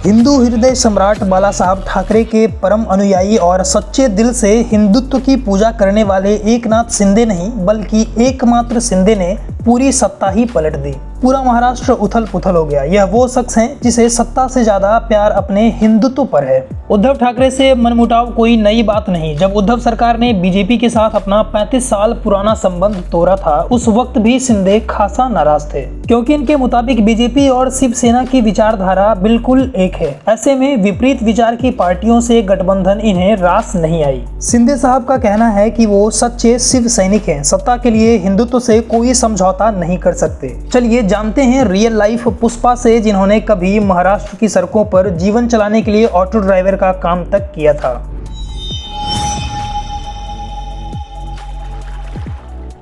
हिंदू हृदय सम्राट बाला साहब ठाकरे के परम अनुयायी और सच्चे दिल से हिंदुत्व की पूजा करने वाले एकनाथ शिंदे नहीं बल्कि एकमात्र शिंदे ने पूरी सत्ता ही पलट दी। पूरा महाराष्ट्र उथल पुथल हो गया। यह वो शख्स हैं जिसे सत्ता से ज्यादा प्यार अपने हिंदुत्व पर है। उद्धव ठाकरे से मनमुटाव कोई नई बात नहीं। जब उद्धव सरकार ने बीजेपी के साथ अपना 35 साल पुराना संबंध तोड़ा था, उस वक्त भी शिंदे खासा नाराज थे, क्योंकि इनके मुताबिक बीजेपी और शिवसेना की विचारधारा बिल्कुल एक है। ऐसे में विपरीत विचार की पार्टियों से गठबंधन इन्हें रास नहीं आई। शिंदे साहब का कहना है कि वो सच्चे शिव सैनिक हैं, सत्ता के लिए हिंदुत्व से कोई समझौता नहीं कर सकते। चलिए जानते हैं रियल लाइफ पुष्पा से, जिन्होंने कभी महाराष्ट्र की सड़कों पर जीवन चलाने के लिए ऑटो ड्राइवर का काम तक किया था।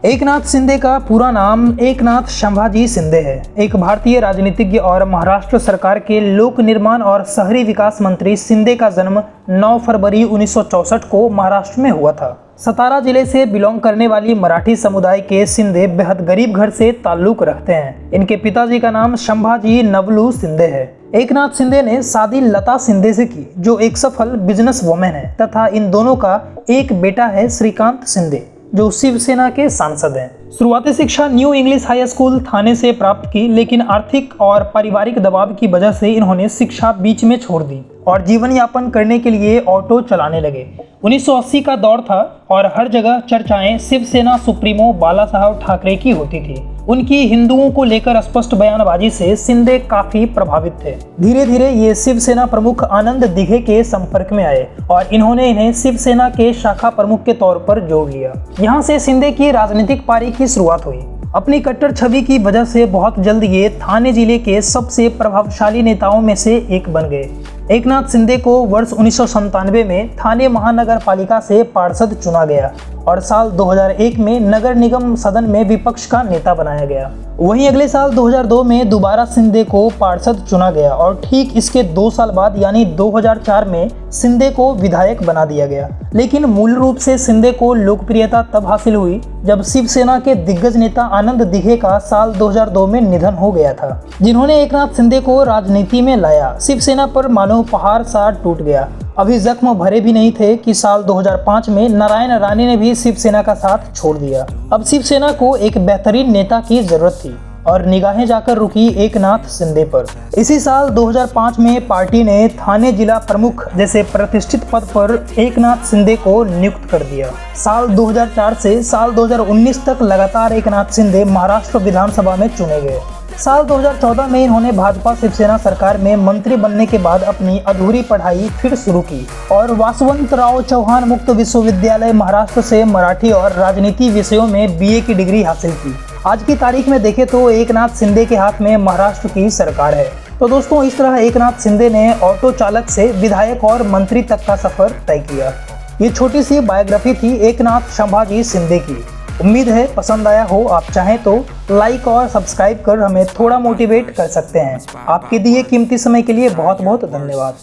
एकनाथ शिंदे का पूरा नाम एकनाथ संभाजी शिंदे है। एक भारतीय राजनीतिज्ञ और महाराष्ट्र सरकार के लोक निर्माण और शहरी विकास मंत्री शिंदे का जन्म 9 फरवरी 1964 को महाराष्ट्र में हुआ था। सतारा जिले से बिलोंग करने वाली मराठी समुदाय के शिंदे बेहद गरीब घर से ताल्लुक रखते हैं। इनके पिताजी का नाम संभाजी नवलू शिंदे है। एकनाथ शिंदे ने शादी लता शिंदे से की, जो एक सफल बिजनेस वुमेन है, तथा इन दोनों का एक बेटा है श्रीकांत शिंदे, जो शिवसेना के सांसद हैं। शुरुआती शिक्षा न्यू इंग्लिश हाई स्कूल थाने से प्राप्त की, लेकिन आर्थिक और पारिवारिक दबाव की वजह से इन्होंने शिक्षा बीच में छोड़ दी और जीवन यापन करने के लिए ऑटो चलाने लगे। 1980 का दौर था और हर जगह चर्चाएं शिवसेना सुप्रीमो बाला साहब ठाकरे की होती थी। उनकी हिंदुओं को लेकर स्पष्ट बयानबाजी से शिंदे काफी प्रभावित थे। धीरे धीरे ये शिवसेना प्रमुख आनंद दिघे के संपर्क में आए और इन्होंने इन्हें शिवसेना के शाखा प्रमुख के तौर पर जोड़ लिया। यहाँ से शिंदे की राजनीतिक पारी की शुरुआत हुई। अपनी कट्टर छवि की वजह से बहुत जल्द ये थाने जिले के सबसे प्रभावशाली नेताओं में से एक बन गए। एकनाथ शिंदे को वर्ष 1997 में थाने महानगर पालिका से पार्षद चुना गया और साल 2001 में नगर निगम सदन में विपक्ष का नेता बनाया गया। वहीं अगले साल 2002 में दोबारा शिंदे को पार्षद चुना गया और ठीक इसके 2 साल बाद यानी 2004 में शिंदे को विधायक बना दिया गया। लेकिन मूल रूप से शिंदे को लोकप्रियता तब हासिल हुई जब शिवसेना के दिग्गज नेता आनंद दिघे का साल 2002 में निधन हो गया था, जिन्होंने एकनाथ शिंदे को राजनीति में लाया। शिवसेना पर मानो पहाड़ सा टूट गया। अभी जख्म भरे भी नहीं थे कि साल 2005 में नारायण राणे ने भी शिवसेना का साथ छोड़ दिया। अब शिवसेना को एक बेहतरीन नेता की जरूरत थी और निगाहें जाकर रुकी एकनाथ शिंदे पर। इसी साल 2005 में पार्टी ने थाने जिला प्रमुख जैसे प्रतिष्ठित पद पर एकनाथ शिंदे को नियुक्त कर दिया। साल 2004 से साल 2019 तक लगातार एकनाथ शिंदे महाराष्ट्र विधानसभा में चुने गए। साल 2014 में इन्होंने भाजपा शिवसेना सरकार में मंत्री बनने के बाद अपनी अधूरी पढ़ाई फिर शुरू की और वासवंतराव चौहान मुक्त विश्वविद्यालय महाराष्ट्र से मराठी और राजनीति विषयों में BA की डिग्री हासिल की। आज की तारीख में देखें तो एकनाथ शिंदे के हाथ में महाराष्ट्र की सरकार है। तो दोस्तों, इस तरह एकनाथ शिंदे ने ऑटो चालक से विधायक और मंत्री तक का सफर तय किया। ये छोटी सी बायोग्राफी थी एकनाथ संभाजी शिंदे की। उम्मीद है पसंद आया हो। आप चाहें तो लाइक और सब्सक्राइब कर हमें थोड़ा मोटिवेट कर सकते हैं। आपके दिए कीमती समय के लिए बहुत बहुत धन्यवाद।